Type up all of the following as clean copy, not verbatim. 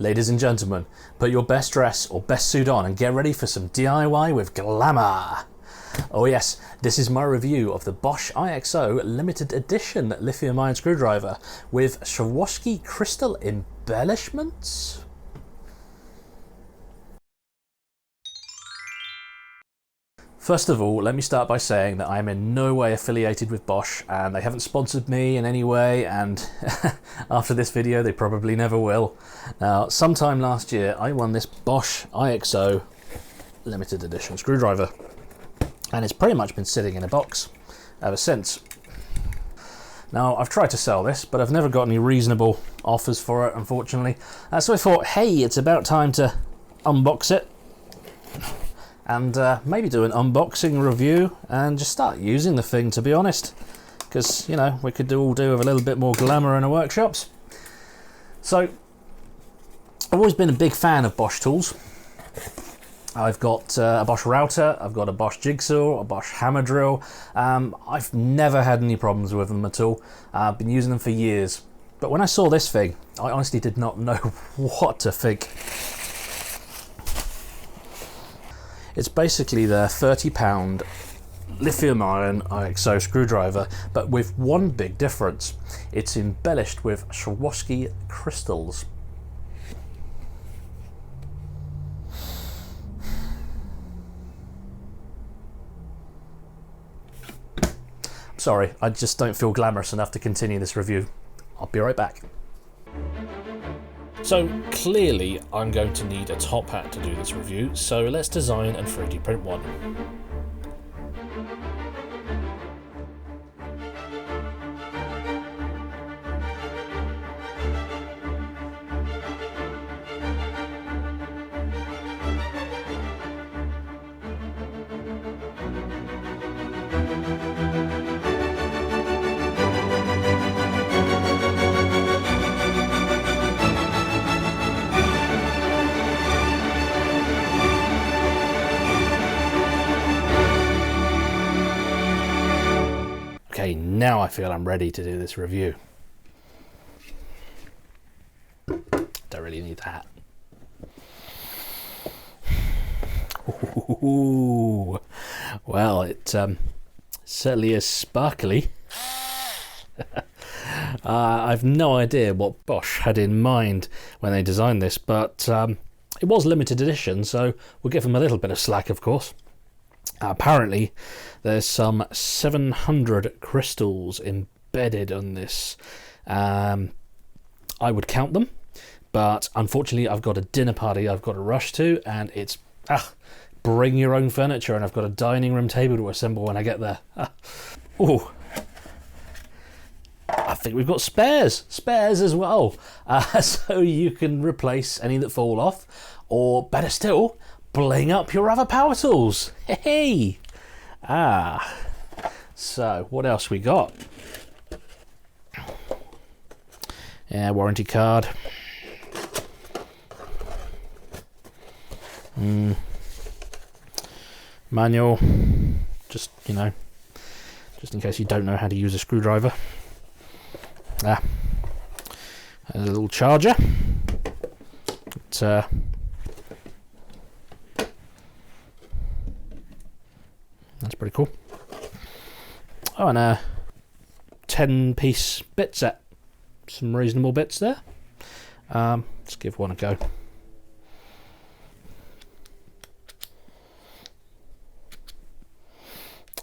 Ladies and gentlemen, put your best dress or best suit on and get ready for some DIY with glamour. Oh yes, this is my review of the Bosch IXO limited edition lithium ion screwdriver with Swarovski crystal embellishments. First of all, let me start by saying that I am in no way affiliated with Bosch and they haven't sponsored me in any way, and after this video they probably never will. Now, sometime last year I won this Bosch IXO limited edition screwdriver and it's pretty much been sitting in a box ever since. Now, I've tried to sell this, but I've never got any reasonable offers for it, unfortunately. So I thought, hey, it's about time to unbox it and maybe do an unboxing review and just start using the thing, to be honest, because, you know, we could all do with a little bit more glamour in our workshops. So I've always been a big fan of Bosch tools. I've got a Bosch router, I've got a Bosch jigsaw, a Bosch hammer drill. I've never had any problems with them at all. I've been using them for years, but when I saw this thing, I honestly did not know what to think. It's basically the £30 lithium ion IXO screwdriver, but with one big difference. It's embellished with Swarovski crystals. Sorry, I just don't feel glamorous enough to continue this review. I'll be right back. So clearly I'm going to need a top hat to do this review, so let's design and 3D print one. Okay, now I feel I'm ready to do this review. Don't really need that. Ooh, well, it certainly is sparkly. I've no idea what Bosch had in mind when they designed this, but it was limited edition, so we'll give them a little bit of slack, of course. Apparently there's some 700 crystals embedded on this. I would count them, but unfortunately I've got a dinner party I've got to rush to, and it's bring your own furniture, and I've got a dining room table to assemble when I get there. Oh, I think we've got spares as well, so you can replace any that fall off, or better still, bling up your other power tools. Hey! So what else we got? Yeah, warranty card. Manual. Just, you know, just in case you don't know how to use a screwdriver. A little charger. It's that's pretty cool. Oh, and a 10-piece bit set. Some reasonable bits there. Let's give one a go.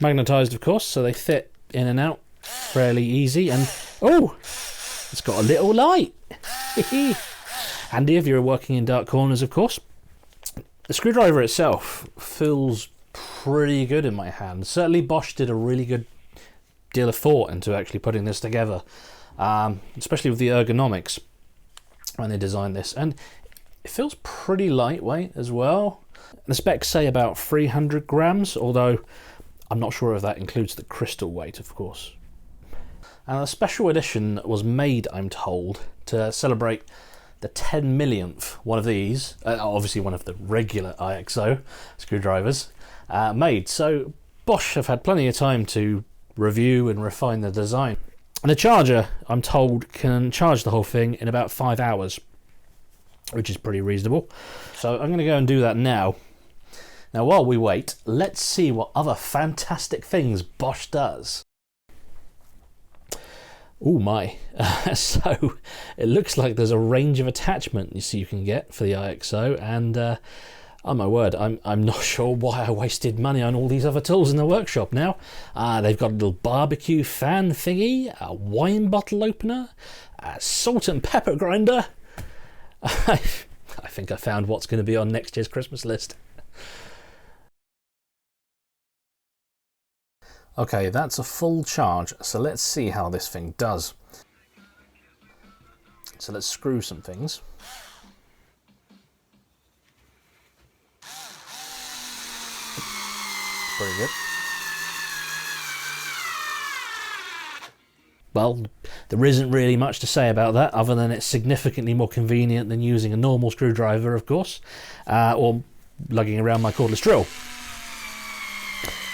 Magnetized, of course, so they fit in and out fairly easy. And oh, it's got a little light. Handy if you're working in dark corners, of course. The screwdriver itself feels pretty good in my hand. Certainly Bosch did a really good deal of thought into actually putting this together, especially with the ergonomics when they designed this, and it feels pretty lightweight as well. The specs say about 300 grams, although I'm not sure if that includes the crystal weight, of course. And a special edition was made, I'm told, to celebrate the 10 millionth one of these, obviously one of the regular IXO screwdrivers, made. So Bosch have had plenty of time to review and refine the design. And the charger, I'm told, can charge the whole thing in about 5 hours. which is pretty reasonable. So I'm going to go and do that now. Now, while we wait, let's see what other fantastic things Bosch does. Oh my, so it looks like there's a range of attachments you can get for the IXO, and oh my word, I'm not sure why I wasted money on all these other tools in the workshop now. They've got a little barbecue fan thingy, a wine bottle opener, a salt and pepper grinder. I think I found what's going to be on next year's Christmas list. Okay, that's a full charge, so let's see how this thing does. So let's screw some things. Pretty good. Well, there isn't really much to say about that, other than it's significantly more convenient than using a normal screwdriver, of course, or lugging around my cordless drill.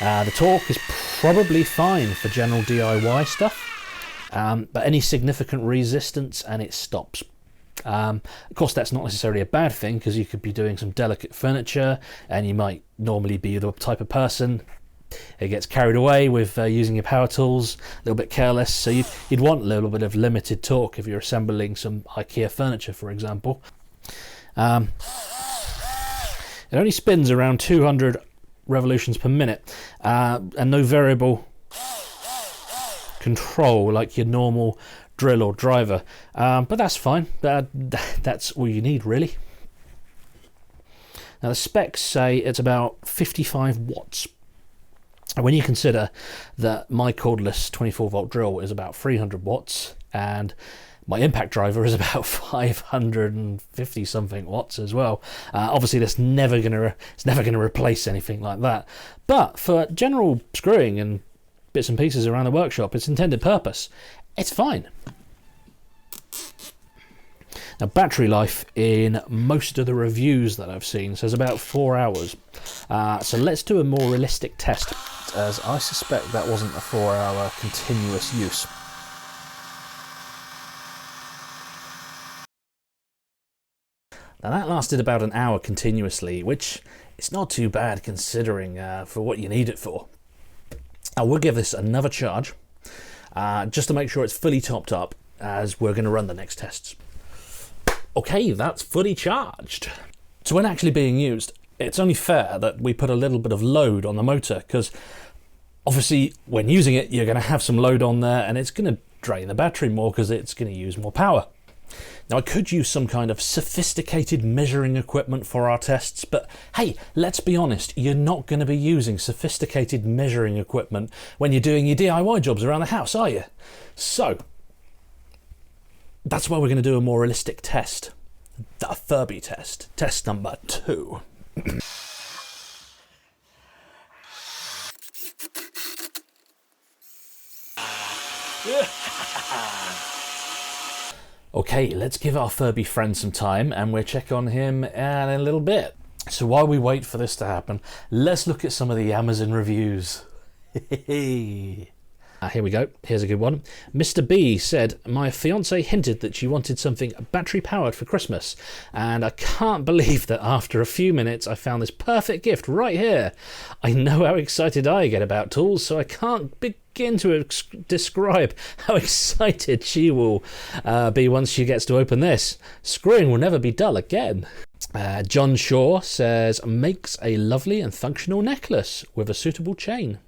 The torque is probably fine for general DIY stuff, but any significant resistance and it stops. Of course, that's not necessarily a bad thing, because you could be doing some delicate furniture and you might normally be the type of person who gets carried away with using your power tools, a little bit careless, so you'd want a little bit of limited torque if you're assembling some IKEA furniture, for example. It only spins around 200 revolutions per minute, and no variable control like your normal drill or driver, but that's fine. That's all you need, really. Now the specs say it's about 55 watts. And when you consider that my cordless 24 volt drill is about 300 watts and my impact driver is about 550 something watts as well. Obviously, it's never going to replace anything like that. But for general screwing and bits and pieces around the workshop, its intended purpose, it's fine. Now, battery life in most of the reviews that I've seen says about 4 hours. So let's do a more realistic test, as I suspect that wasn't a 4-hour continuous use. Now that lasted about an hour continuously, which is not too bad considering for what you need it for. I will give this another charge, just to make sure it's fully topped up, as we're going to run the next tests. Okay, that's fully charged. So when actually being used, it's only fair that we put a little bit of load on the motor, because obviously when using it, you're going to have some load on there and it's going to drain the battery more because it's going to use more power. Now, I could use some kind of sophisticated measuring equipment for our tests, but hey, let's be honest, you're not going to be using sophisticated measuring equipment when you're doing your DIY jobs around the house, are you? So, that's why we're going to do a more realistic test. The Furby test. Test number 2. Okay, let's give our Furby friend some time and we'll check on him in a little bit. So while we wait for this to happen, let's look at some of the Amazon reviews. Here we go. Here's a good one. Mr. B said, my fiance hinted that she wanted something battery powered for Christmas, and I can't believe that after a few minutes I found this perfect gift right here. I know how excited I get about tools, so I can't begin to describe how excited she will be once she gets to open this. Screwing will never be dull again. John Shaw says, makes a lovely and functional necklace with a suitable chain.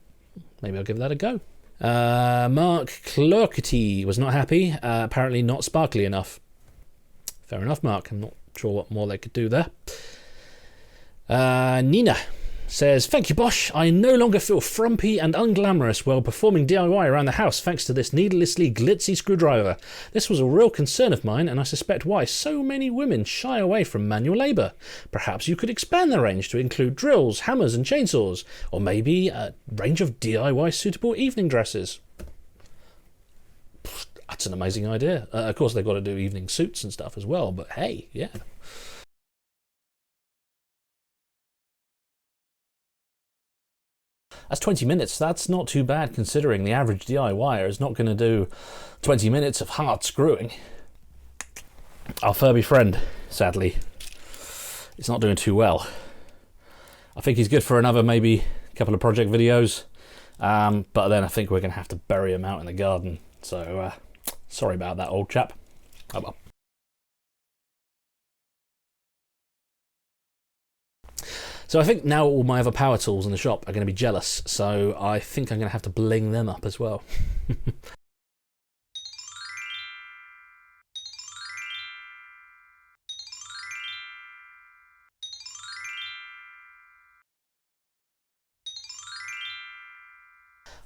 Maybe I'll give that a go. Mark Clerkety was not happy, apparently not sparkly enough. Fair enough, Mark. I'm not sure what more they could do there. Nina says, thank you, Bosch. I no longer feel frumpy and unglamorous while performing DIY around the house thanks to this needlessly glitzy screwdriver. This was a real concern of mine, and I suspect why so many women shy away from manual labour. Perhaps you could expand the range to include drills, hammers and chainsaws, or maybe a range of DIY suitable evening dresses. That's an amazing idea. Of course, they've got to do evening suits and stuff as well, but hey, yeah. That's 20 minutes. That's not too bad considering the average DIYer is not going to do 20 minutes of hard screwing. Our Furby friend sadly, it's not doing too well. I think he's good for another maybe couple of project videos, but then I think we're going to have to bury him out in the garden. So sorry about that, old chap. Oh well. So I think now all my other power tools in the shop are going to be jealous, so I think I'm going to have to bling them up as well.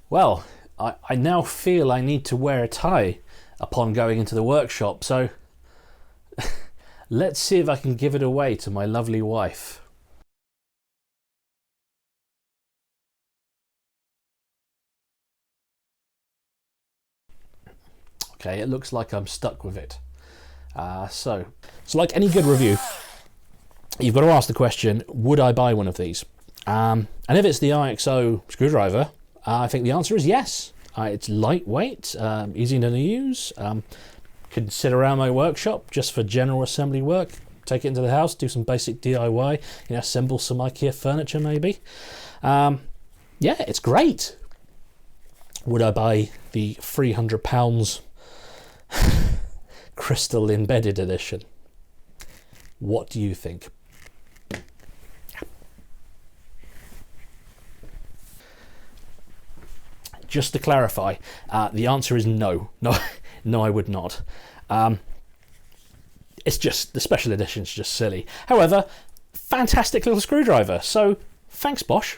Well, I now feel I need to wear a tie upon going into the workshop, so let's see if I can give it away to my lovely wife. Okay, it looks like I'm stuck with it. So like any good review, you've got to ask the question, would I buy one of these? And if it's the IXO screwdriver, I think the answer is yes. It's lightweight, easy to use, could sit around my workshop just for general assembly work, take it into the house, do some basic DIY, assemble some IKEA furniture maybe. Yeah, it's great. Would I buy the £300 crystal embedded edition? What do you think? Just to clarify, the answer is no. No, I would not. It's just, the special edition is just silly. However, fantastic little screwdriver. So, thanks Bosch.